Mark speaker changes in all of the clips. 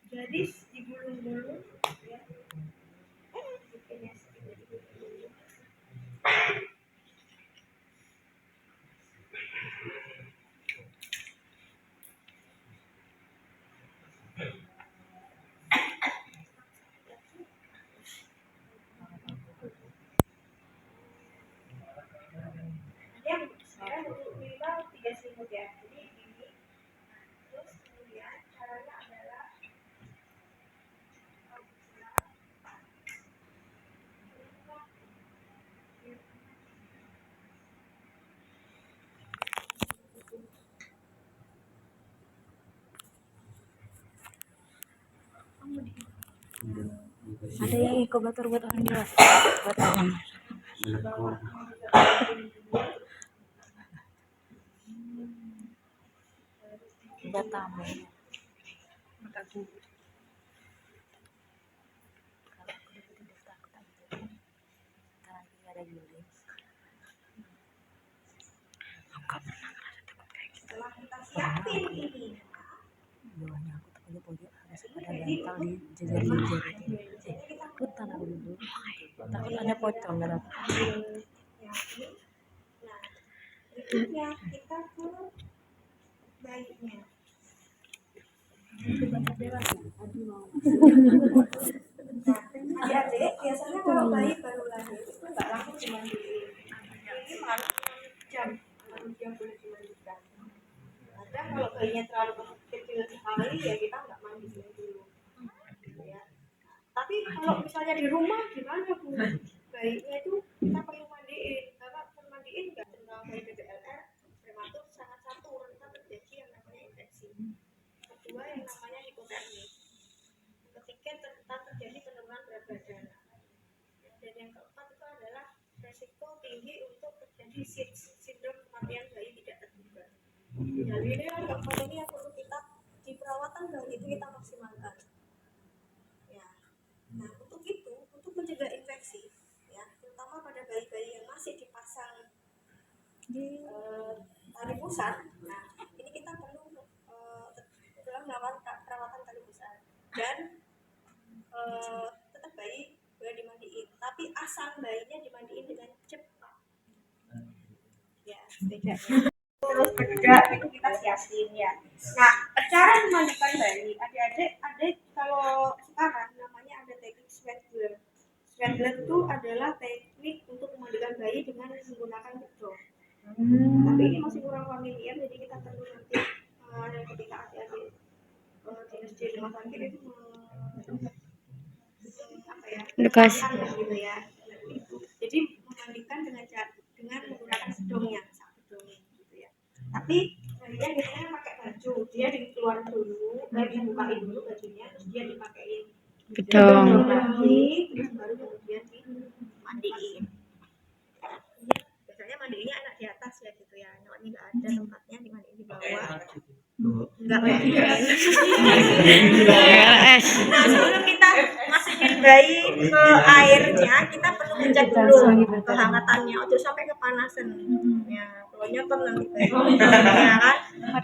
Speaker 1: Jadi digulung-gulung ya. Bikinnya sedikit. Yang sekarang minimal 3 selimut ya. Jadi ini. Terus kemudian caranya adalah
Speaker 2: ada yang inkubator buat orang dewasa, buat anak. Buat tamu.
Speaker 1: setelah kita siapin ini.
Speaker 2: Bawahnya aku terpojok-pojok harus pada bantal di jejer-jejer itu. Takut tanah dulu. Takut ada pocong dalam.
Speaker 1: Nah, berikutnya kita ke bayinya. Nah, adik-adik biasanya kalau bayi baru lahir itu nggak langsung dimandiin. Minimal jam boleh dimandikan. Ada kalau bayinya terlalu kecil sekali ya kita nggak mandiin dulu. Ya. Tapi kalau misalnya di rumah gimana Bu? Bayinya itu kita perlu mandiin. Karena mandiin nggak tentang bayi BBLR prematur sangat satu rentan terjadi yang namanya infeksi. Kedua yang namanya hipotermi. Ketiga rentan terjadi penurunan berat badan. Dan yang keempat itu adalah resiko tinggi untuk terjadi sindrom kematian bayi tidak terduga. Jadi ini kan keempat ini yang perlu kita di perawatan bayi itu kita maksimalkan. Ya. Nah untuk itu untuk mencegah infeksi, ya terutama pada bayi-bayi yang masih dipasang tali pusar. Nah ini kita perlu dalam melakukan perawatan tali pusar dan tetap bayi boleh dimandiin, tapi asal bayinya dimandiin dengan cepat. Ya bedanya. Terus bedak itu kita siapin ya. Nah cara memandikan bayi, adik-adik kalau sekarang namanya ada teknik swaddler. Swaddler itu adalah teknik untuk memandikan bayi dengan menggunakan bedong. Tapi ini masih kurang familiar, jadi kita perlu nanti ketika adik-adik di rumah sakit itu edukasi gitu ya. Jadi memandikan dengan menggunakan bedongnya, bedongnya gitu ya. Tapi dia biasanya pakai baju, dia dikeluarin dulu, dibukain dulu bajunya, terus dia dipakein bedong lagi, terus baru kemudian dimandiin. Biasanya mandiinnya enak di atas ya gitu ya, ini nggak ada tempatnya dimandiin di bawah. Enggak Nah sebelum kita masukin bayi ke airnya, kita perlu ngecek dulu kehangatannya, ojo sampai kepanasan. Ya, kalau nyotot nanti bayi. Ya kan? Nah,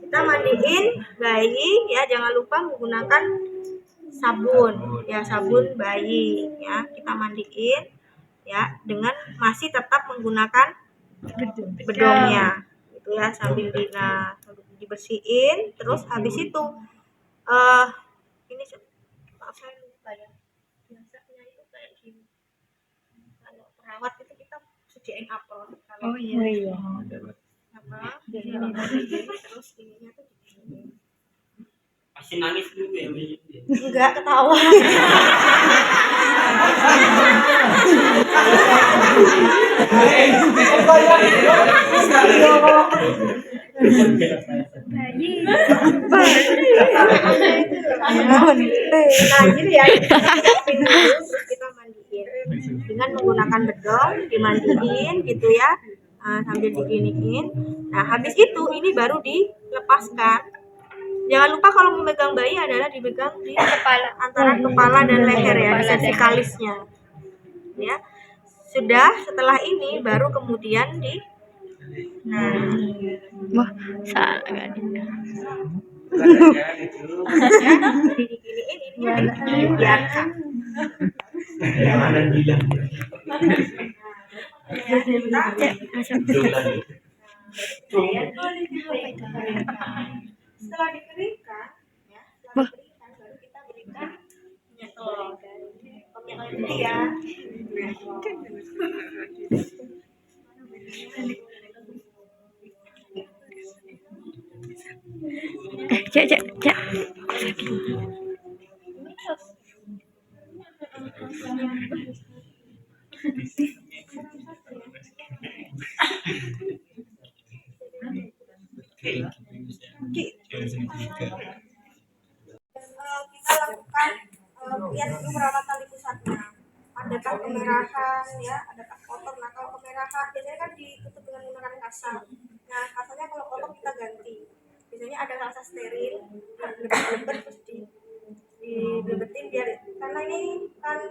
Speaker 1: kita mandiin bayi ya, jangan lupa menggunakan sabun, ya sabun bayi ya, kita mandiin ya dengan masih tetap menggunakan bedongnya. Gitu ya, sambil dibersihin. Terus habis itu ini maaf saya lupa ya, biasanya itu kayak gini, kalau perawat itu kita sediain apel kalau apa terus ininya tuh begini.
Speaker 3: Masih nangis dulu ya?
Speaker 1: Enggak, ketawa. Nah gitu ya, terus kita mandiin dengan menggunakan bedong, dimandiin gitu ya, sambil diginiin. Nah habis itu ini baru dilepaskan. Jangan lupa kalau memegang bayi adalah dipegang di kepala, antara kepala dan leher ya, di cervikalisnya. Ya sudah, setelah ini baru kemudian Nah,
Speaker 4: Wah, salah kan?
Speaker 1: diginiin ini dibiarkan.
Speaker 3: Jangan bilang.
Speaker 1: Ya, kita setelah dikeringkan, ya, setelah dikeringkan baru kita berikan minyak telur. Minyak telur ini ya.
Speaker 4: Cek, cek, cek.
Speaker 1: Kita lakukan lihat dulu perawatan di pusatnya. Adakah kemerahan, ya, adakah kotor. Nah, kalau kemerahan biasanya kan ditutup dengan menggunakan kasa. Nah, kasanya kalau kotor kita ganti. Biasanya ada kasa steril, dilebet terus dilebetin biar, karena ini kan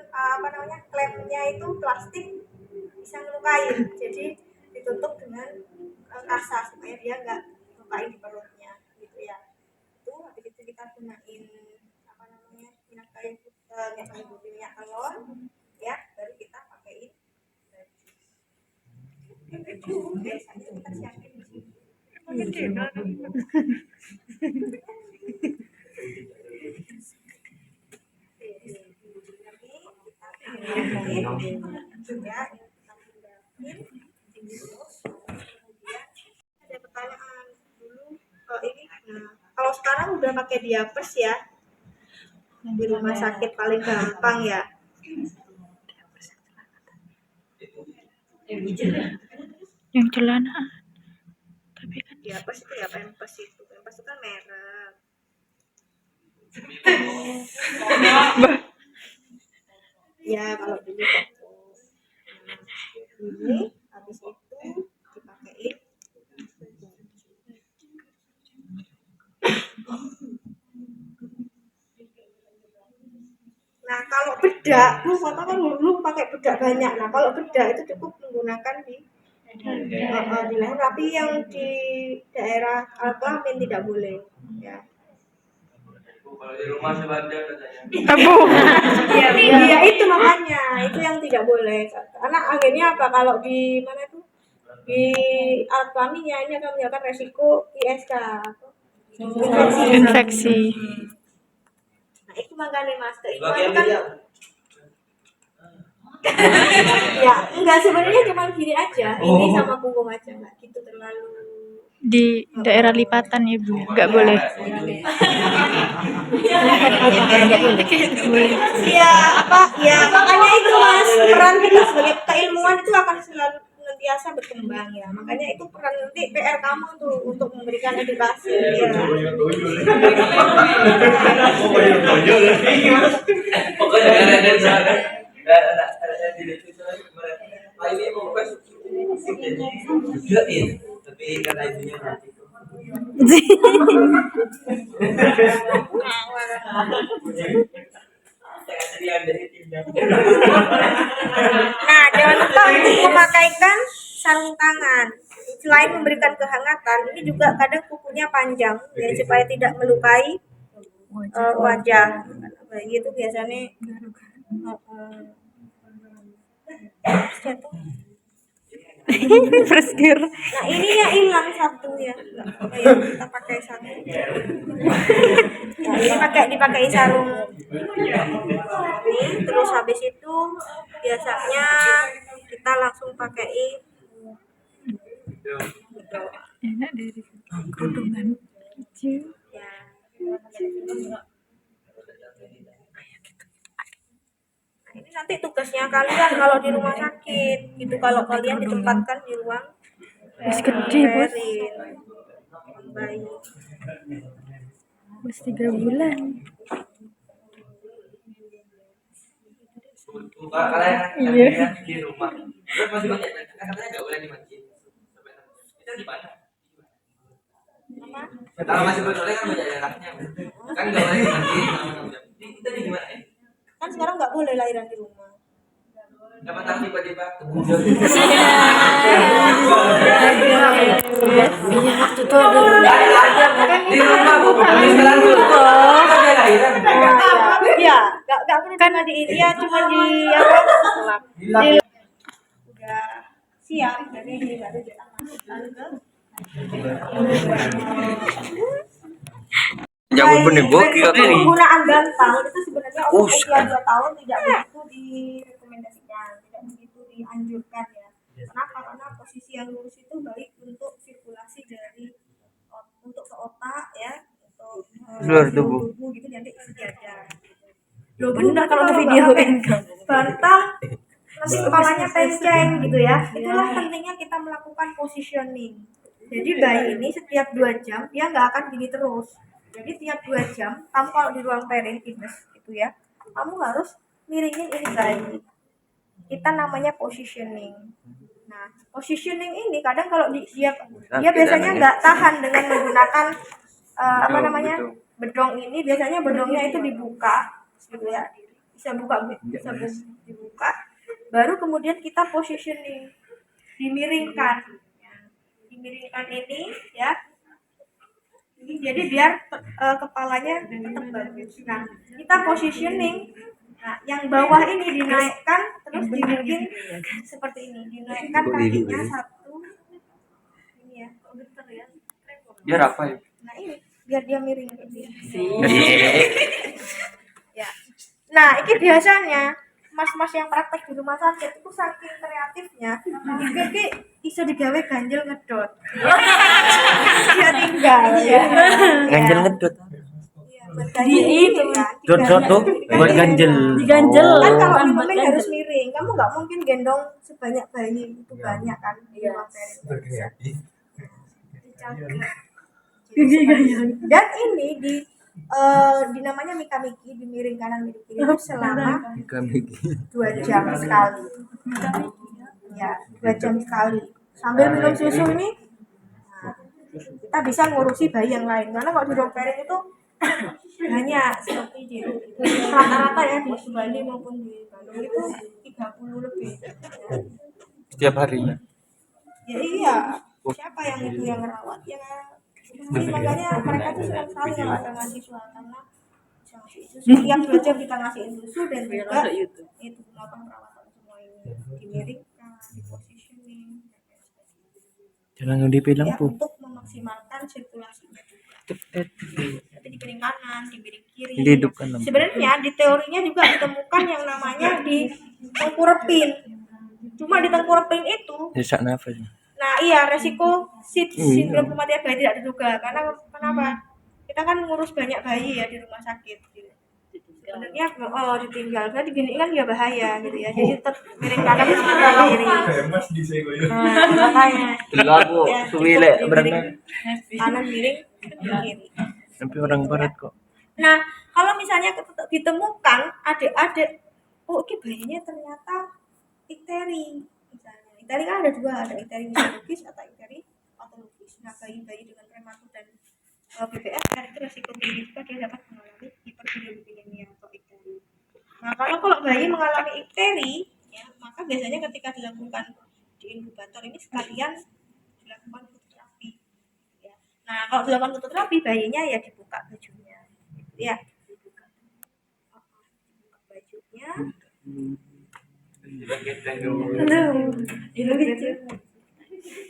Speaker 1: klepnya itu plastik bisa ngelukain, jadi ditutup dengan kasa supaya dia nggak ngelukain di perutnya gitu ya. Itu habis itu kita gunain minyak kayu putih, minyak telur, ya, baru kita pakein itu biasanya kita siapin di sini. Ada pertanyaan dulu, ini, kalau sekarang udah pakai diapers ya, di rumah sakit paling gampang ya.
Speaker 4: Yang celana. Tapi kan
Speaker 1: Diapers itu ya Pampers itu kan merek. Ya kalau dulu Koko. Ini habis itu dipakein. Nah kalau bedak, foto kan dulu pakai bedak banyak. Nah kalau bedak itu cukup menggunakan di leher, tapi yang di daerah kelamin tidak boleh. Ya.
Speaker 3: Kalau di rumah sebadan katanya.
Speaker 4: Abu.
Speaker 1: Iya itu makanya itu yang tidak boleh. Karena akhirnya apa, kalau di mana itu di alat kelaminnya ini akan menyebabkan resiko ISK,
Speaker 4: Infeksi.
Speaker 1: Nah itu makanya mas, keilmuan kan ya enggak, sebenarnya cuma gini aja, ini sama punggung aja, nggak gitu terlalu
Speaker 4: Di daerah lipatan ibu, nggak boleh.
Speaker 1: ya apa ya, makanya itu mas, peran kita sebagai keilmuan itu akan selalu senantiasa berkembang ya, makanya itu peran nanti PR kamu tuh untuk memberikan edukasi ya.
Speaker 3: Tapi kata ibunya nanti.
Speaker 1: Nah, jangan lupa untuk memakaikan sarung tangan. Selain memberikan kehangatan, ini juga kadang kukunya panjang, ya, supaya tidak melukai wajah. Itu biasanya jatuh.
Speaker 4: First gear.
Speaker 1: Nah, ininya hilang satu ya. Ayo kita pakai satu. Nah, ini dipakai sarung. Ini terus habis itu biasanya kita langsung pakai
Speaker 4: Enak dari kerudungan kecil.
Speaker 1: ya. Nah, ini nanti tugasnya kalian kalau di rumah sakit gitu, kalau kalian ditempatkan di ruang
Speaker 4: Gede bos.
Speaker 1: sterile bayi.
Speaker 4: Bos 3 bulan.
Speaker 3: Kalian di rumah. Terus masih banyak katanya nggak boleh di masjid. Itu di mana? Kalau masih boleh kan banyak anaknya. Kan nggak boleh di masjid. Itu di mana?
Speaker 1: Kan sekarang nggak boleh lahiran di rumah.
Speaker 3: Dapat tahu tiba-tiba kebuncur.
Speaker 2: Iya waktu itu ada
Speaker 3: Di rumah bu, di sekolah dulu. Kan dia lahiran.
Speaker 1: Iya, nggak pernah kan di India, cuma di apa? Di udah siap, jadi baru kita masukkan ke
Speaker 3: Jangan bener gokil kali.
Speaker 1: penggunaan bantal itu sebenarnya untuk usia 2 tahun tidak begitu direkomendasikan, tidak begitu dianjurkan ya. Kenapa? Karena posisi yang lurus itu baik untuk sirkulasi dari untuk ke otak ya, untuk
Speaker 3: Seluruh tubuh
Speaker 1: gitu nanti sejajar.
Speaker 2: Loh bener kalau ke videoin
Speaker 1: Bantal nasi kepalanya penceng gitu ya. Itulah pentingnya kita melakukan positioning. Jadi bayi ini setiap 2 jam dia nggak akan gini terus. Jadi tiap 2 jam kamu kalau di ruang fitness gitu ya, kamu harus miringin ini bayi. Kita namanya positioning. Nah, positioning ini kadang kalau dia biasanya nggak tahan dengan menggunakan bedong ini. Biasanya bedongnya itu dibuka gitu ya, dibuka, baru kemudian kita positioning, dimiringkan ini ya, jadi biar kepalanya tetap bagus. Nah, kita positioning, nah yang bawah ini dinaikkan terus dibikin seperti ini, dinaikkan kakinya satu ini ya, bentar ya,
Speaker 3: Biar apa ya?
Speaker 1: nah ini biar dia miring gitu ya. Nah, ini biasanya mas-mas yang praktek di rumah sakit itu saking kreatifnya, iki iso digawe ganjel ngedot. Dia tinggal ya.
Speaker 3: Ganjel ngedot.
Speaker 1: Iya,
Speaker 5: Dot tuh buat ganjel.
Speaker 2: diganjel
Speaker 1: kan kalau di harus miring, kamu nggak mungkin gendong sebanyak bayi itu banyak kan di ruang perin. Dan ini namanya mikamiki, dimiring kanan miring kiri itu selama 2 jam sekali. Ya, 2 jam sekali. Sambil minum susu ini, nah, kita bisa ngurusi bayi yang lain. Karena kalau di ruang perin itu banyak seperti di rata-rata ya di Bali maupun di Bandung itu 30 lebih.
Speaker 3: Setiap hari.
Speaker 1: Ya iya. Siapa yang itu yang merawat? Ya makanya mereka tuh senang sekali kalau ada mahasiswa karena setiap 2 jam kita ngasihin susu dan juga itu melakukan perawatan semua ini, dimiringkan, di positioning,
Speaker 5: Jangan dibilang
Speaker 1: ya,
Speaker 5: pu.
Speaker 1: untuk memaksimalkan sirkulasinya. Jadi di piring kanan, di piring kiri.
Speaker 5: Dihidupkan.
Speaker 1: Sebenarnya di teorinya juga ditemukan yang namanya di tengkurepin. Cuma di tengkurepin itu,
Speaker 5: Sesak nafas.
Speaker 1: nah iya resiko sindrom kematian bayi tidak diduga. Karena kenapa? Kita kan ngurus banyak bayi ya di rumah sakit. Sebenarnya ditinggal, kan digini kan ya bahaya gitu ya. Jadi tetap miring kanan sama kiri. Makanya.
Speaker 5: Lagu suwile berenang.
Speaker 1: Kanan miring kiri.
Speaker 5: Tapi orang barat kok.
Speaker 1: Nah, kalau misalnya ditemukan adik-adik, oh ini bayinya ternyata ikteri. Misalnya, ikteri kan ada 2, ada ikteri neurologis atau ikteri patologis. Nah, bayi-bayi dengan prematur dan BPFR itu resiko tinggi juga dia dapat mengalami hiperbilirubinemia atau ikteri. Nah, kalau bayi mengalami ikteri, ya, maka biasanya ketika dilakukan di inkubator ini sekalian dilakukan fototerapi. Ya. Nah, kalau dilakukan fototerapi bayinya ya dibuka bajunya, ya dibuka bajunya.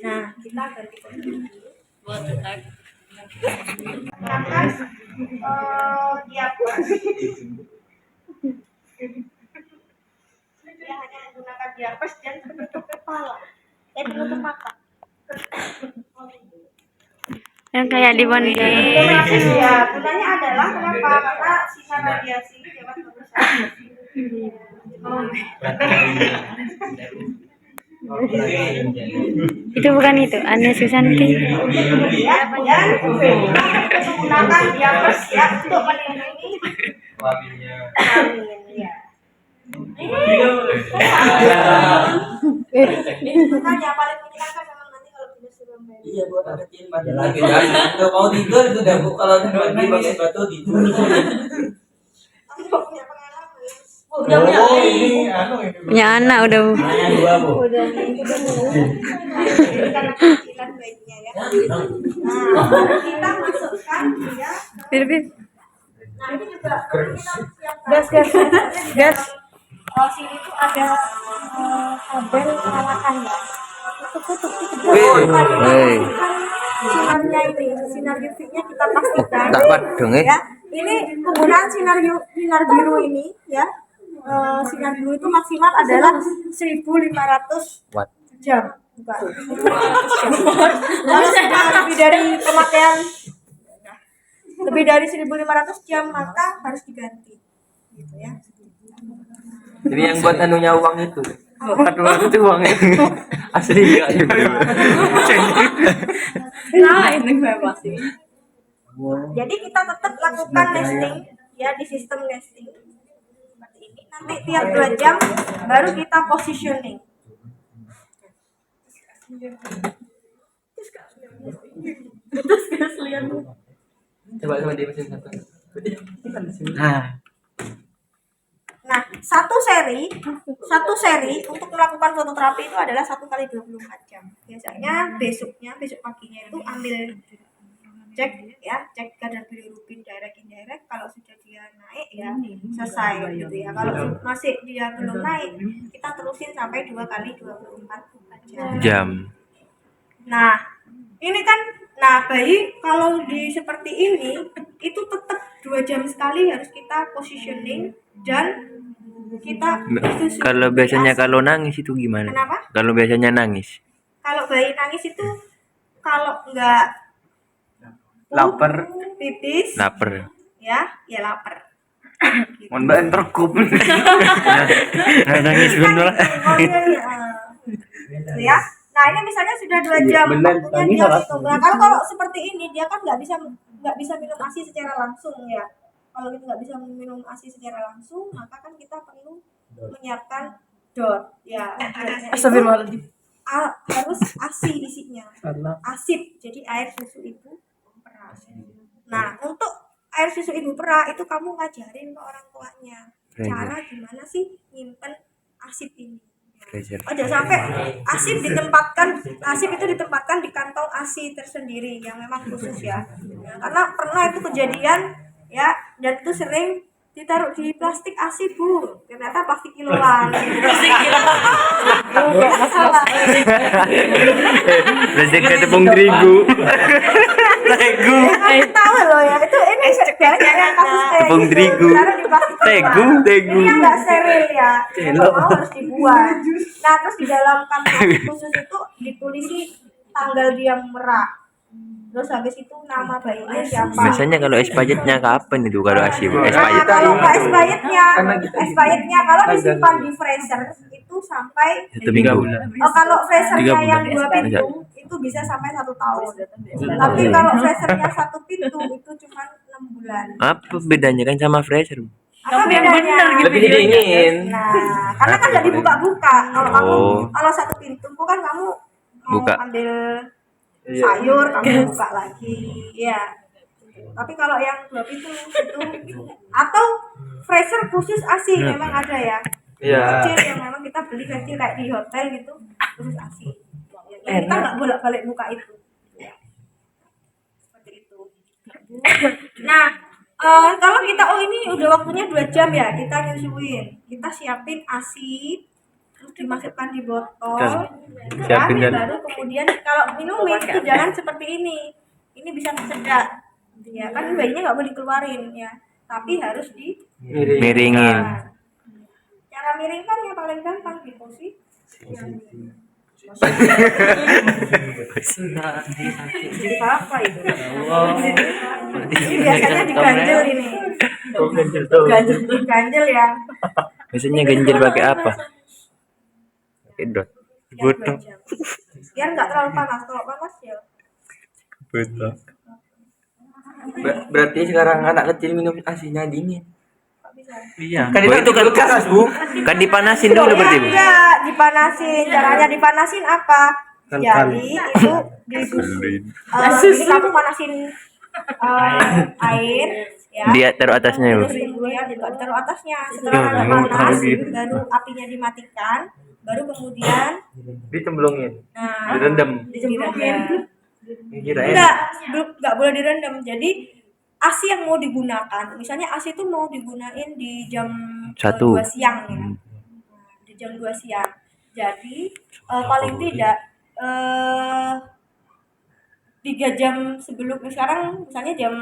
Speaker 1: Nah, kita ganti posisi dulu. Gunakan diapers. Dia hanya menggunakan diapers dan penutup kepala, penutup mata.
Speaker 4: Yang kayak di Bonda.
Speaker 1: Ya, gunanya adalah kenapa? Karena sisa radiasi dapat merusak.
Speaker 4: Itu bukan itu, Ania Susanti.
Speaker 1: Ya, dan menggunakan diapers ya untuk melindungi kelamin ya. Makanya paling menyenangkan memang nanti kalau punya sebelum bayi.
Speaker 3: Iya buat anak kecil pada lagi kalau mau tidur itu udah bu, kalau mandi pakai batu tidur.
Speaker 1: Aku juga punya pengalaman.
Speaker 4: Punya anak udah.
Speaker 1: udah karena kecilan bayinya ya. Nah, baru kita masukkan dia.
Speaker 4: Bir.
Speaker 1: Nah, ini juga kita siapkan gas. Oh, sini tuh ada kabel perawatan ya.
Speaker 5: Hei.
Speaker 1: Sinarnya ini, sinar UV-nya kita pastikan.
Speaker 5: Tak kuat dong,
Speaker 1: Ya, ini penggunaan sinar biru ini ya. Sinar biru itu maksimal adalah 1.500
Speaker 5: Watt.
Speaker 1: jam. Bukan. 1.500 jam. Kalau sudah lebih dari 1.500 jam maka harus diganti. Gitu ya.
Speaker 3: Jadi yang buat anunya uang itu. Waduh, itu uang itu. Asli enggak gitu.
Speaker 1: Jadi kita tetap lakukan nesting ya di sistem nesting seperti ini. Nanti tiap 2 jam baru kita positioning.
Speaker 3: Coba sama dia mesin satu.
Speaker 1: Nah, satu seri untuk melakukan fototerapi itu adalah 1 kali 24 jam. Biasanya besok paginya itu ambil cek kadar bilirubin direct indirect. Kalau sudah dia naik ya selesai gitu ya. Kalau masih dia belum naik, kita terusin sampai 2 kali 24
Speaker 5: Jam.
Speaker 1: Nah, ini kan bayi kalau seperti ini itu tetap 2 jam sekali harus kita positioning dan kita
Speaker 5: Kalau biasanya kalau nangis itu gimana?
Speaker 1: Kenapa?
Speaker 5: Kalau biasanya nangis.
Speaker 1: Kalau bayi nangis itu kalau enggak
Speaker 3: Lapar.
Speaker 1: pipis
Speaker 5: Lapar.
Speaker 1: ya lapar.
Speaker 3: Mohon mbak terkup.
Speaker 5: Nangis bener.
Speaker 1: Ya. Nah, ini misalnya sudah 2 jam waktunya dia minum. Nah, kalau seperti ini dia kan nggak bisa minum ASI secara langsung ya. Kalau kita nggak bisa minum ASI secara langsung, maka kan kita perlu menyiapkan DOT ya.
Speaker 2: Astagfirullahaladzim.
Speaker 1: Harus ASI isinya. ASIP, jadi air susu ibu perah. Nah, untuk air susu ibu perah itu kamu ngajarin ke orang tuanya cara gimana sih nyimpen ASIP ini. Aja sampai ASIP itu ditempatkan di kantong ASI tersendiri yang memang khusus ya. Karena pernah itu kejadian ya, dan itu sering ditaruh di plastik ASI Bu, ternyata plastik kiloan. Masalah.
Speaker 5: Rezeki tepung terigu. Tegu.
Speaker 1: Aku tahu loh ya, itu ini banyak yang kasus kayak
Speaker 5: Tepung
Speaker 1: gitu,
Speaker 5: terigu.
Speaker 1: ditaruh di plastik
Speaker 5: Tegu.
Speaker 1: kiloan. Ini yang nggak steril ya, mau harus dibuang. Nah, terus di dalam kantong khusus itu ditulisi tanggal dia merah. Terus habis itu nama bayinya siapa?
Speaker 5: Biasanya kalau expirednya kapan itu kalau ASI?
Speaker 1: Nah,
Speaker 5: Expired.
Speaker 1: kalau nggak expirednya kalau disimpan di freezer itu sampai
Speaker 5: 1 minggu.
Speaker 1: kalau freezernya
Speaker 5: 3
Speaker 1: yang
Speaker 5: bulan.
Speaker 1: 2 pintu itu bisa sampai 1 tahun. Tapi kalau freezernya 1 pintu itu cuma 6 bulan.
Speaker 5: Apa bedanya kan sama freezer?
Speaker 1: Apa bedanya?
Speaker 3: Lebih dingin.
Speaker 1: Nah, karena kan nggak dibuka-buka. Kalau 1 pintu kan kamu mau
Speaker 5: Buka.
Speaker 1: ambil sayur kamu buka lagi ya. Tapi kalau yang 2 pintu itu atau freezer khusus ASI memang ada ya.
Speaker 3: Iya.
Speaker 1: Kecil yang memang kita beli kecil kayak di hotel gitu khusus ASI. Ya, kita nggak bolak-balik buka itu. Ya. Seperti itu. Nah, kalau kita ini udah waktunya 2 jam ya, kita nyusuin. Kita siapin ASI terus dimasukkan di botol.
Speaker 5: Siapin dan
Speaker 1: Baru kemudian kalau minumin itu jangan seperti ini bisa tersedak ya kan, bayinya nggak boleh dikeluarin ya, tapi harus
Speaker 5: miringin.
Speaker 1: cara miringkan yang paling gampang di posisi apa itu biasanya diganjel ini ganjel ya,
Speaker 5: Biasanya ganjil pakai apa? Pakai dot. Botol.
Speaker 1: biar nggak terlalu panas. Kalau panas ya
Speaker 5: Botol.
Speaker 3: Berarti sekarang anak kecil minum ASI-nya dingin.
Speaker 1: nggak bisa.
Speaker 5: Iya.
Speaker 3: Kan itu kan kulkas, Bu.
Speaker 5: Kan dipanasin dulu berarti, Bu.
Speaker 1: Iya, dipanasin. Caranya dipanasin apa? Jadi itu jadi kamu panasin air ya.
Speaker 5: Dia taruh atasnya ya, Bu.
Speaker 1: Terus kemudian taruh atasnya. Setelah agak panas, baru apinya dimatikan, baru kemudian
Speaker 3: Dicemplungin,
Speaker 1: nah
Speaker 3: direndam.
Speaker 1: direndam.
Speaker 3: Kirain
Speaker 1: Enggak boleh direndam. Jadi ASI yang mau digunakan, misalnya ASI itu mau digunain di jam
Speaker 5: 1.
Speaker 1: 2 siang ya. Nah, di jam 2 siang. Jadi paling tidak 3 jam sebelum sekarang misalnya jam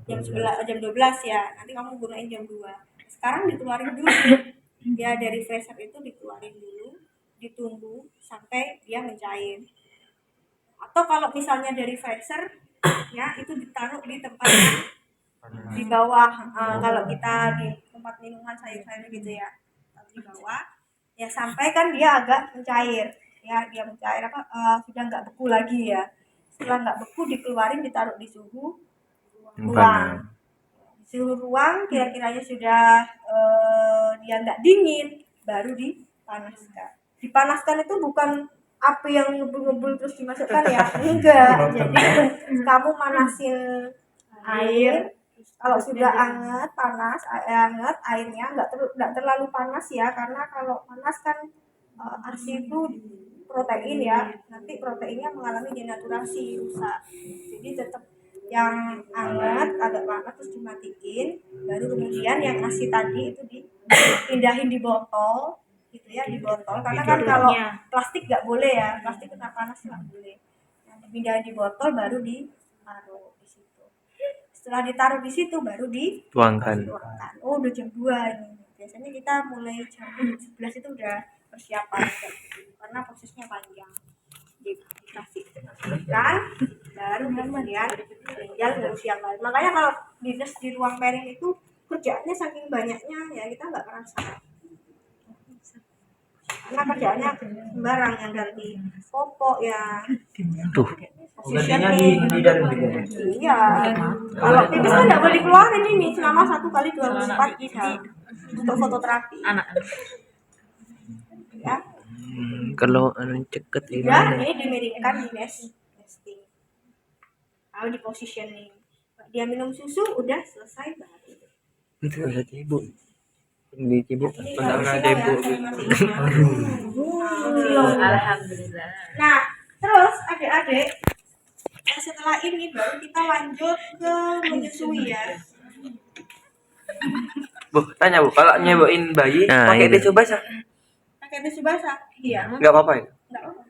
Speaker 1: 11 jam 12 ya. Nanti kamu gunain jam 2. Sekarang dikeluarin dulu. Ya dari freezer itu dikeluarin dulu, ditunggu sampai dia mencair. Atau kalau misalnya dari freezer ya itu ditaruh di tempat yang di bawah. Kalau kita di tempat minuman sayur-sayur gitu ya, taruh di bawah ya sampai kan dia agak mencair ya, dia mencair sudah nggak beku lagi ya. Setelah nggak beku dikeluarin, ditaruh di suhu ruang. Suhu ruang kira-kiranya sudah dia nggak dingin, baru dipanaskan. Dipanaskan itu bukan api yang ngebul-ngebul terus dimasukkan ya, enggak. Jadi kamu manasin air, kalau sudah hangat panas hangat airnya nggak terlalu panas ya, karena kalau panas kan ASI itu protein ya, nanti proteinnya mengalami denaturasi, rusak. Jadi tetap yang hangat agak panas terus dimatiin, baru kemudian yang ASI tadi itu dipindahin di botol gitu ya, di botol, karena kan kalau plastik nggak boleh ya, plastik kena panas nggak boleh. Nah, dipindahin di botol baru ditaruh di situ. Setelah ditaruh di situ baru
Speaker 5: Tuangkan.
Speaker 1: Oh udah jam 2 ini. Biasanya kita mulai jam 11 itu udah persiapan karena prosesnya panjang. Dikasih kan, baru kemudian tinggal ngurus yang lain. Makanya kalau di ruang pairing itu kerjaannya saking banyaknya ya kita nggak kerasa. Karena kerjaannya sembarang, yang ganti popok ya.
Speaker 5: Tuh.
Speaker 3: gantinya di dalam juga.
Speaker 1: Iya. Kalau pipis kan nggak boleh dikeluarin ini selama 1x24 jam untuk fototerapi. Ya.
Speaker 5: Kalau ceket
Speaker 1: Ya,
Speaker 5: gimana?
Speaker 1: ini dimiringkan di nesting. Lalu di positioning. Dia minum susu udah selesai baru.
Speaker 5: Itu ada cebok. Ini cebok.
Speaker 3: Bentar ada ibu.
Speaker 2: Alhamdulillah.
Speaker 1: Nah, terus adik-adik, setelah ini baru kita lanjut ke menyusui ya.
Speaker 3: Bu, tanya Bu, kalau nyeboin bayi
Speaker 5: Nah,
Speaker 3: pakai
Speaker 5: ini.
Speaker 3: tisu basah?
Speaker 1: Pakai tisu basah? Iya.
Speaker 3: Enggak apa-apa ya?
Speaker 1: Enggak apa-apa.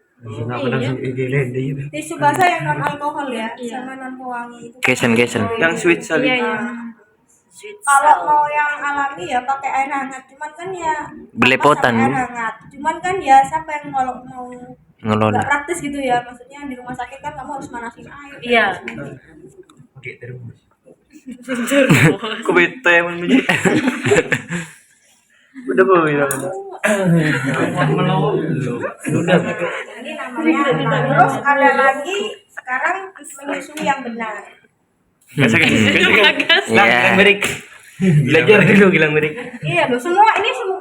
Speaker 2: Iya.
Speaker 1: Tisu basah yang non alkohol ya, sama non pewangi itu.
Speaker 5: Kesen.
Speaker 3: Yang sweet sekali.
Speaker 1: Kalau mau yang alami ya pakai air hangat, cuman kan ya
Speaker 5: Belepotan,
Speaker 1: pakai air
Speaker 5: Bu.
Speaker 1: hangat. Cuman kan ya siapa yang kalau mau
Speaker 5: Ngelola.
Speaker 1: nggak praktis gitu ya, maksudnya di rumah sakit kan kamu harus manasin air.
Speaker 2: Iya.
Speaker 3: Oke, terus. Aku bete emang begini. Udah Bu, ya.
Speaker 1: Ini namanya. Terus ada lagi sekarang menyusui yang benar.
Speaker 5: Iya.
Speaker 3: Berik. Belajar dulu bilang berik.
Speaker 1: Iya loh, semua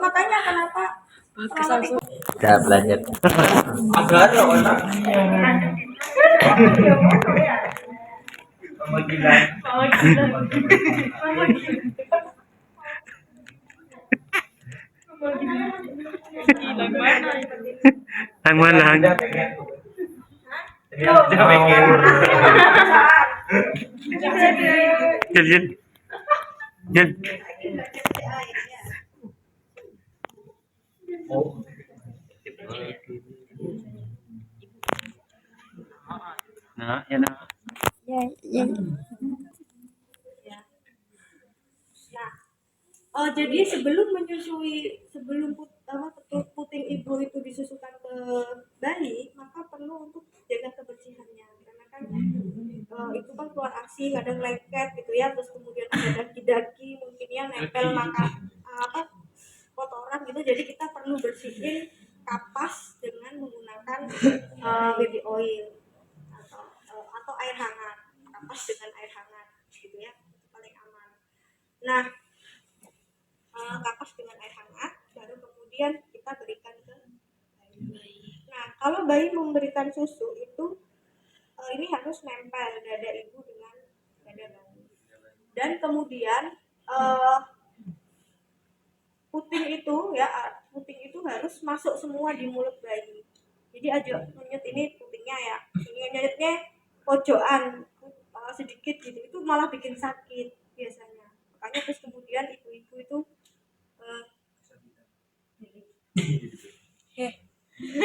Speaker 1: makanya kenapa perawat itu
Speaker 5: Kita belajar.
Speaker 3: Agak ada orang. Sama gila.
Speaker 5: Ang malang. Yan. Nah, yan na.
Speaker 1: jadi sebelum puting ibu itu disusukan ke bayi, maka perlu untuk jaga kebersihannya, karena kan itu kan keluar ASI, kadang lengket gitu ya, terus kemudian ada daki-daki mungkin ya nempel kotoran gitu, jadi kita perlu bersihin kapas dengan menggunakan baby oil atau air hangat, kapas dengan air hangat gitu ya, itu paling aman. Nah, kapas dengan air hangat, baru kemudian kita berikan ke bayi. Nah, kalau bayi memberikan susu itu ini harus nempel dada ibu dengan dada bayi. dan kemudian puting itu harus masuk semua di mulut bayi. Jadi aja nyut ini putingnya ya, ini nyutnya pojokan sedikit gitu, itu malah bikin sakit biasanya. Makanya terus kemudian ibu-ibu itu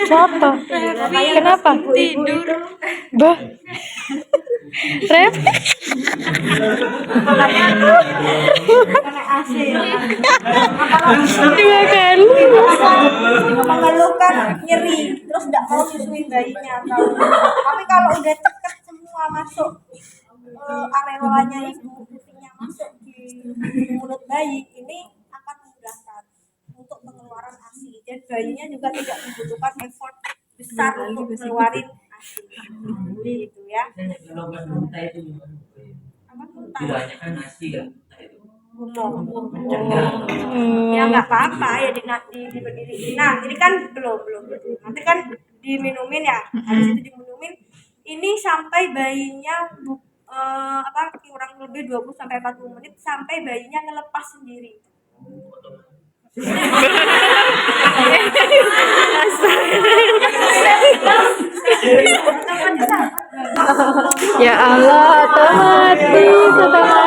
Speaker 4: Siapa? Kenapa?
Speaker 1: tidur
Speaker 4: Bah. Ref,
Speaker 1: kena AC
Speaker 4: dua kali.
Speaker 1: mengeluhkan nyeri, terus tidak mau susuin bayinya. Tapi kalau udah ceket semua masuk areolanya ibu, putingnya masuk di mulut bayi, ini akan memudahkan untuk pengeluaran ASI, dan bayinya juga tidak membutuhkan effort besar untuk mengeluarin ASI. Gitu ya.
Speaker 3: Kalau buat muntah itu gimana? Tidak kan nasi kan?
Speaker 1: Ya nggak apa-apa ya diberdiriin. Nah ini kan belum nanti kan diminumin ya, habis itu diminumin ini sampai bayinya kurang lebih 20 sampai 40 menit sampai bayinya ngelepas sendiri.
Speaker 4: Ya Allah, otomatis.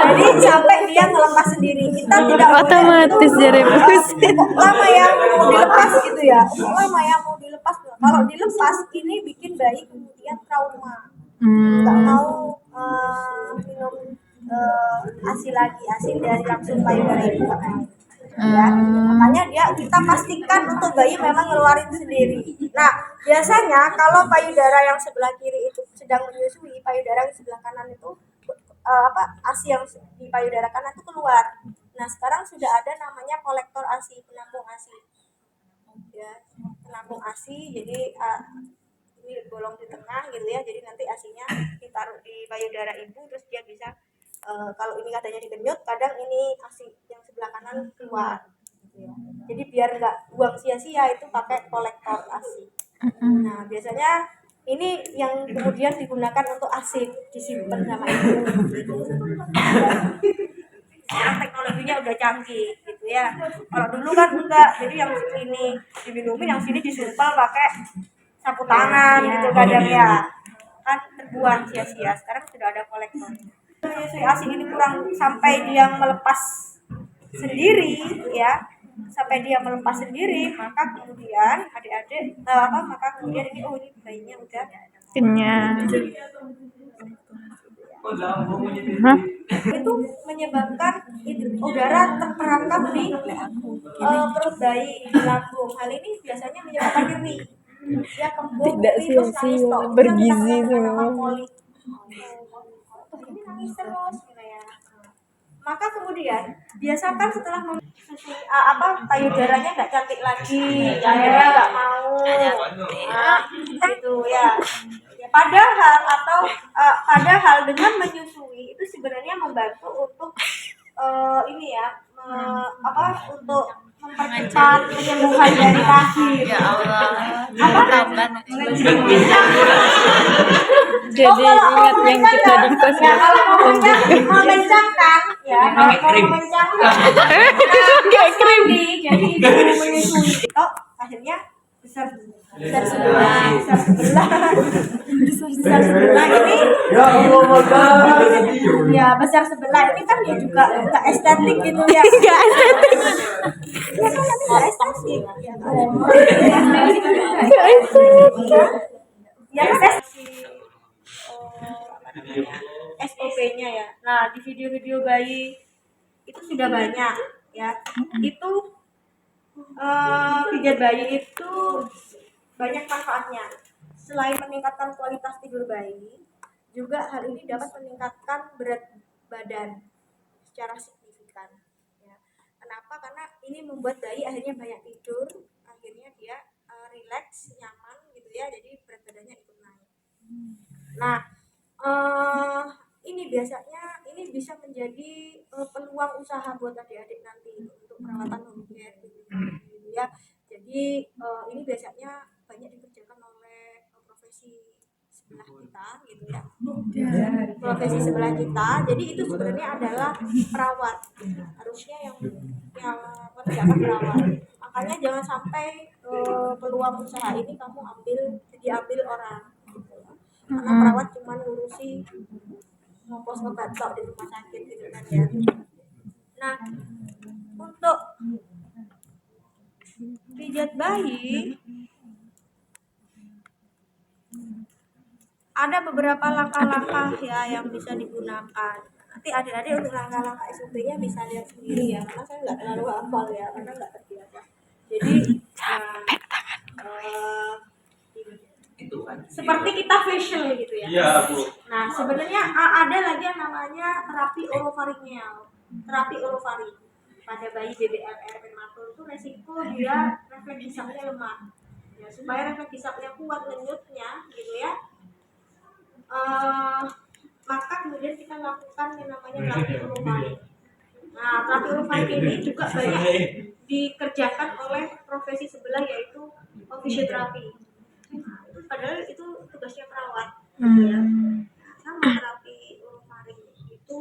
Speaker 1: Jadi sampai dia ngelepas sendiri, kita tidak
Speaker 4: Otomatis jadi
Speaker 1: lama ya mau dilepas gitu ya, lama ya mau dilepas. Kalau dilepas ini bikin bayi kemudian trauma, nggak mau minum ASI lagi, ASI dari langsung payudara ibu ya. Makanya kita pastikan untuk bayi memang ngeluarin sendiri. Nah biasanya kalau payudara yang sebelah kiri itu sedang menyusui, payudara yang sebelah kanan itu ASI yang di payudara kanan itu keluar. Nah sekarang sudah ada namanya kolektor ASI, penampung ASI ya, penampung ASI. Jadi ini bolong di tengah gitu ya, jadi nanti ASInya ditaruh di payudara ibu, terus dia bisa kalau ini katanya dikenyut, kadang ini ASI yang sebelah kanan keluar gitu ya. Jadi biar nggak buang sia-sia itu pakai kolektor ASI. Nah biasanya ini yang kemudian digunakan untuk ASI, disimpan sama ibu gitu. Sekarang teknologinya udah canggih gitu ya. Kalau dulu kan enggak, jadi yang ini diminumin, yang sini disumpal pakai sapu tangan gitu kadang ya, kan terbuang sia-sia. Sekarang sudah ada kolektor. Menyusui ASI ini kurang sampai dia melepas sendiri ya, sampai dia melepas sendiri, maka kemudian adik-adik maka kemudian ini ini bayinya udah
Speaker 4: kenyang.
Speaker 3: Hah?
Speaker 1: itu menyebabkan udara terperangkap di perut bayi, di lambung. Hal ini biasanya menyebabkan nyeri, ya kembung, terus nangis
Speaker 4: bergizi semua.
Speaker 1: Ini nangis terus gitu ya. Maka kemudian biasakan setelah payudaranya nggak cantik lagi, akhirnya nggak mau gitu ya. Padahal dengan menyusui itu sebenarnya membantu untuk ini ya untuk mempercepat penyembuhan dari rahim. Ya Allah.
Speaker 4: Jadi ingat yang kita di kos
Speaker 1: ya, kalau mau mengencangkan ya, kalau mau mengencangkan nggak krim jadi ibu menyusui itu akhirnya besar sebelah ini ya, besar sebelah ini kan dia juga nggak estetik gitu ya, nggak estetik ya kan, nanti nggak estetik ya SOP-nya ya. Nah di video-video bayi itu sudah banyak ya, itu pijat bayi itu banyak manfaatnya. Selain meningkatkan kualitas tidur bayi, juga hal ini dapat meningkatkan berat badan secara signifikan ya. Kenapa? Karena ini membuat bayi akhirnya banyak tidur, akhirnya dia rileks, nyaman gitu ya, jadi berat badannya ikut naik. Nah ini biasanya ini bisa menjadi peluang usaha buat adik-adik nanti untuk perawatan home care gitu ya. Jadi ini biasanya banyak dikerjakan oleh profesi kita gitu ya, profesi sebelah kita. Jadi itu sebenarnya adalah perawat, harusnya yang mengerjakan perawat. Makanya jangan sampai peluang usaha ini kamu diambil orang gitu ya. Karena perawat cuma ngurusi ngopos obat tok di rumah sakit gitu kan ya. Nah, untuk pijat bayi ada beberapa langkah-langkah ya yang bisa digunakan. Nanti adik-adik untuk langkah-langkah SOP-nya bisa lihat sendiri ya, karena saya nggak terlalu hafal ya, karena nggak terbiasa. Jadi
Speaker 3: Itu kan.
Speaker 1: seperti kita facial gitu ya.
Speaker 3: Iya, Bu.
Speaker 1: Nah, sebenarnya ada lagi yang namanya terapi orofaringeal. Terapi orofaring pada bayi BBRR prematur itu resiko dia refleks hisapnya lemah. Ya, supaya refleks hisapnya kuat ngenyutnya gitu ya. Maka kemudian kita lakukan yang namanya terapi orofaring. Nah, terapi orofaring ini juga banyak dikerjakan oleh profesi sebelah, yaitu fisioterapi. Padahal itu tugasnya perawat gitu ya. Nah, sama terapi orofaring itu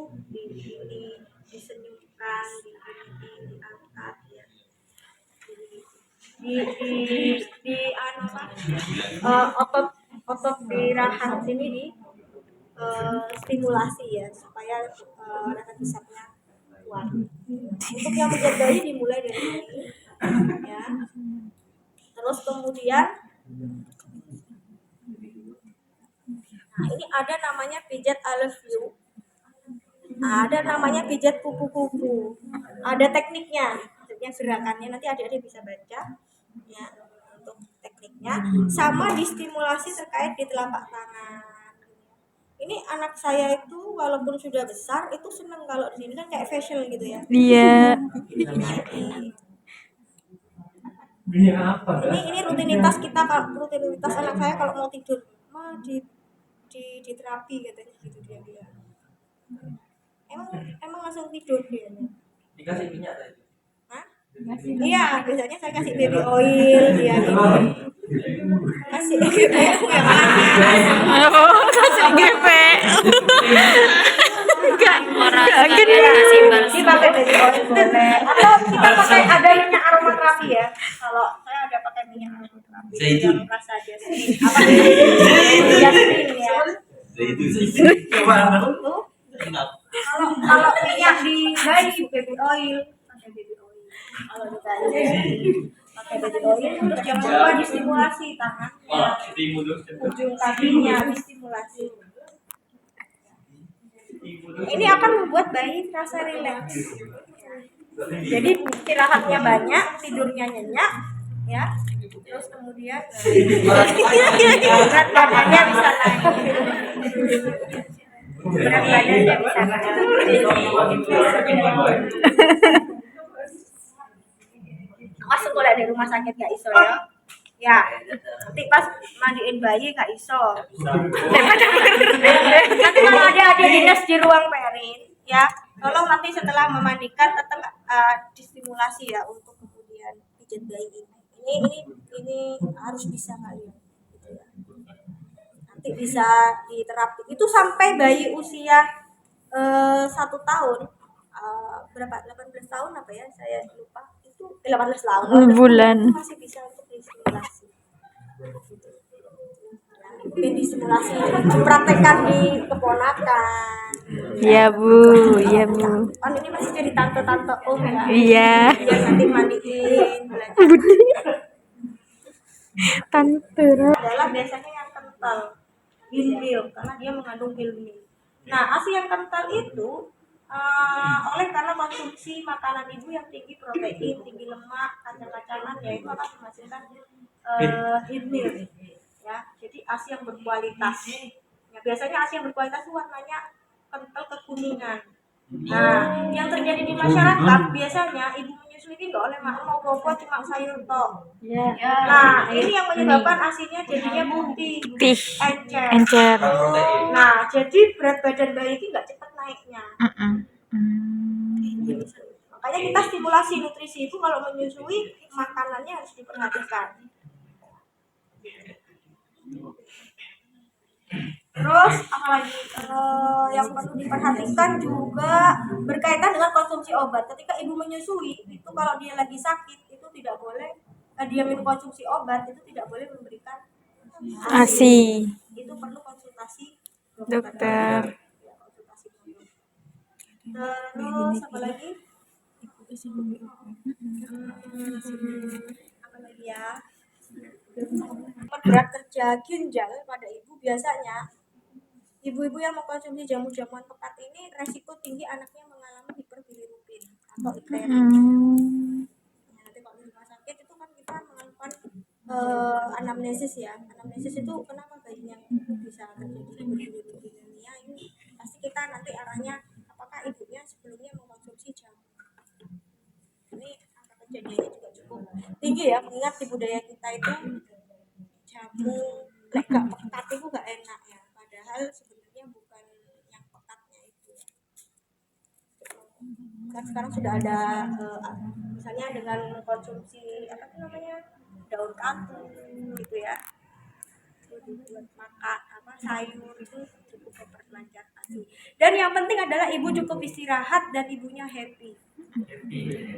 Speaker 1: disenyumkan, diangkat ya, otot di rahang sini di stimulasi ya, supaya refleks hisapnya kuat. Untuk yang pijat bayi dimulai dari ini ya. Terus kemudian nah, ini ada namanya pijat I love you. Nah, ada namanya pijat kupu-kupu. Ada tekniknya, gerakannya nanti adik-adik bisa baca ya untuk tekniknya. Sama distimulasi terkait di telapak tangan. Ini anak saya itu walaupun sudah besar itu seneng kalau di sini kan kayak facial gitu ya.
Speaker 4: Iya.
Speaker 1: Ini rutinitas kita, rutinitas anak saya kalau mau tidur mah di terapi katanya gitu dia. Emang langsung tidur dia.
Speaker 3: Dikasih minyak tadi.
Speaker 1: Hah? Iya, biasanya saya kasih baby oil dia gitu. Kasih gitu ya.
Speaker 4: Oh, kasih gepe. Enggak gini.
Speaker 1: Dipakai baby oil boleh. Atau kita pakai ada minyak aromaterapi ya. Kalau saya ada pakai minyak aromaterapi.
Speaker 3: Zaitun.
Speaker 1: Yang rasa jasmine. Apa itu? Jasmine ya. Kalau minyak di bayi baby oil, pakai baby oil. Kalau di bayi pakai baby oil, terus jangan lupa distimulasi tangannya, ujung kakinya distimulasi. Ini akan membuat bayi terasa rileks. Jadi istirahatnya banyak, tidurnya nyenyak, ya. Terus kemudian berat badannya bisa naik. Berat badannya bisa naik. Masuk boleh di rumah sakit gak iso ya? Ya, nanti pas mandiin bayi gak iso. Nanti kalau ada dinas di ruang perin, ya, tolong nanti setelah memandikan tetap distimulasi ya untuk kemudian pijat bayi ini. Ini harus bisa kalian. Gitu ya. Nanti bisa diterapi. Itu sampai bayi usia 1 tahun, berapa? 18 tahun apa ya? Saya lupa. Itu 18 tahun.
Speaker 4: Bulan.
Speaker 1: Itu masih bisa untuk distimulasi. Mungkin distimulasi dipraktekkan di keponakan.
Speaker 4: Iya, Bu. Iya, Bu.
Speaker 1: Kan ini masih jadi tante-tante om ya.
Speaker 4: Iya.
Speaker 1: Dia nanti mandiin.
Speaker 4: Tante.
Speaker 1: Adalah biasanya yang kental, hilmil, karena dia mengandung hilmil. Nah, ASI yang kental itu oleh karena konsumsi makanan ibu yang tinggi protein, tinggi lemak, kacang-kacangan, ya itu akan menghasilkan hilmil. Ya, jadi ASI yang berkualitas. Ya, biasanya ASI yang berkualitas itu warnanya kental kekuningan. Nah, yang terjadi di masyarakat biasanya ibu menyusui ini nggak oleh makan apa-apa, cuma sayur tok. Nah, ini yang menyebabkan ASINya jadinya putih, encer. Nah, jadi berat badan bayi ini nggak cepat naiknya. Makanya kita stimulasi nutrisi itu kalau menyusui makanannya harus diperhatikan. Terus apalagi yang perlu diperhatikan juga berkaitan dengan konsumsi obat. Ketika ibu menyusui itu kalau dia lagi sakit itu tidak boleh dia minum konsumsi obat itu tidak boleh memberikan
Speaker 4: ASI.
Speaker 1: Itu perlu konsultasi
Speaker 4: Dokter.
Speaker 1: Ya, konsultasi dokter. Terus apa lagi? Apa lagi ya? Berat kerja ginjal pada ibu biasanya ibu-ibu yang mengkonsumsi jamu-jamuan pekat ini resiko tinggi anaknya mengalami hiperbilirubin atau IPR. Ya, nanti kalau di rumah sakit itu kan kita melakukan anamnesis ya. Anamnesis itu kenapa bayinya bisa terjadi hiperbilirubinemia ini pasti kita nanti arahnya apakah ibunya sebelumnya mengkonsumsi jamu. Ini angka kejadiannya juga cukup tinggi ya mengingat di budaya kita itu jamu gak pekat itu gak enak ya padahal sebenarnya bukan yang pekatnya itu kan sekarang sudah ada misalnya dengan konsumsi apa itu namanya daun katu gitu ya itu dibuat makan apa sayur itu cukup memperlancar ASI dan yang penting adalah ibu cukup istirahat dan ibunya happy.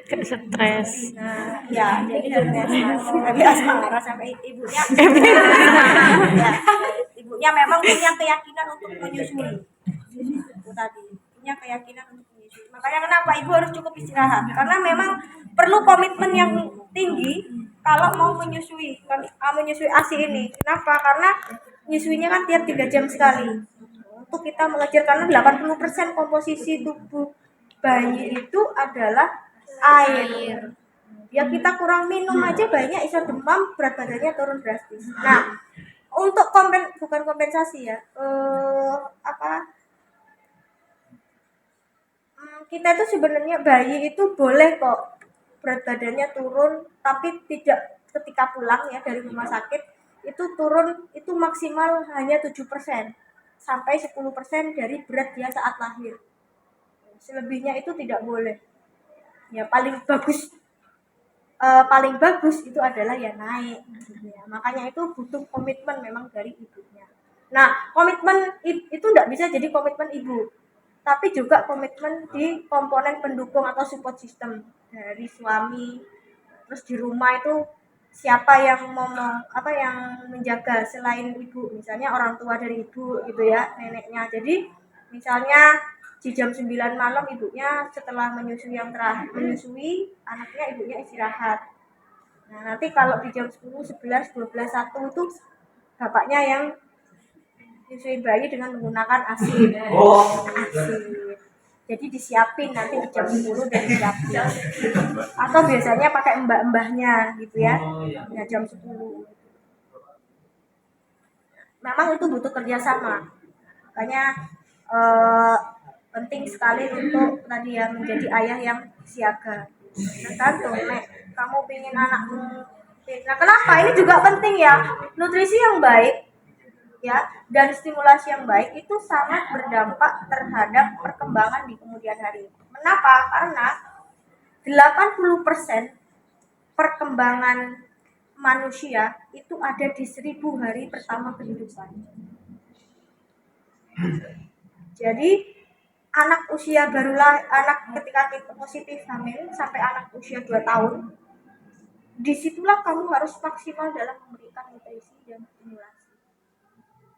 Speaker 4: Gak stres.
Speaker 1: Nah, ya, jadi dari asmara sampai ibunya, ya, ibunya memang punya keyakinan untuk menyusui. Itu tadi, punya keyakinan untuk menyusui. Makanya kenapa ibu harus cukup istirahat? Karena memang perlu komitmen yang tinggi kalau mau menyusui, menyusui ASI ini. Kenapa? Karena menyusuinya kan tiap 3 jam sekali. Untuk kita mengejar karena 80% komposisi tubuh bayi itu adalah air. Ya kita kurang minum aja bayinya bisa demam, berat badannya turun drastis. Nah, untuk bukan kompensasi ya. Kita itu sebenarnya bayi itu boleh kok berat badannya turun, tapi tidak ketika pulang ya dari rumah sakit itu turun itu maksimal hanya 7% sampai 10% dari berat dia saat lahir. Selebihnya itu tidak boleh. Ya paling bagus itu adalah ya naik. Ya, makanya itu butuh komitmen memang dari ibunya. Nah, komitmen itu tidak bisa jadi komitmen ibu, tapi juga komitmen di komponen pendukung atau support system dari suami. Terus di rumah itu siapa yang yang menjaga selain ibu, misalnya orang tua dari ibu gitu ya, neneknya. Jadi misalnya di jam 9 malam ibunya setelah menyusui yang terakhir menyusui anaknya ibunya istirahat. Nah, nanti kalau di jam 10, 11, 12, 1 itu bapaknya yang nyusuin bayi dengan menggunakan ASI. Jadi disiapin nanti di jam 10 dan disiapin. Atau biasanya pakai mbah-mbahnya gitu ya. Ya jam 10. Memang itu butuh kerjasama. Makanya penting sekali untuk tadi ya menjadi ayah yang siaga. Tergantung nek kamu pengen anakmu. Nah, kenapa ini juga penting ya? Nutrisi yang baik ya dan stimulasi yang baik itu sangat berdampak terhadap perkembangan di kemudian hari. Kenapa? Karena 80% perkembangan manusia itu ada di 1000 hari pertama kehidupan. Jadi anak usia barulah anak ketika kita positif hamil sampai anak usia 2 tahun, disitulah kamu harus maksimal dalam memberikan nutrisi dan stimulasi.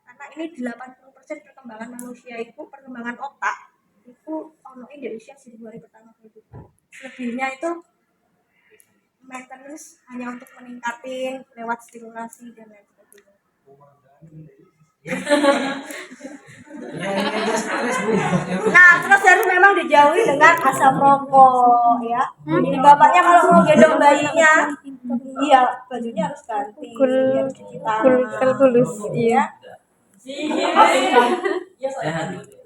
Speaker 1: Karena ini 80% perkembangan manusia itu perkembangan otak itu di usia 1000 hari pertama kehidupan. Lebihnya itu maintenance hanya untuk meningkatin lewat stimulasi dan lain sebagainya. Nah, terus harus memang dijauhi dengan asap rokok ya. Jadi bapaknya kalau mau gendong bayinya, iya bajunya harus ganti, harus cuci tangan.
Speaker 4: Kulus.
Speaker 1: Iya.
Speaker 3: Sehat.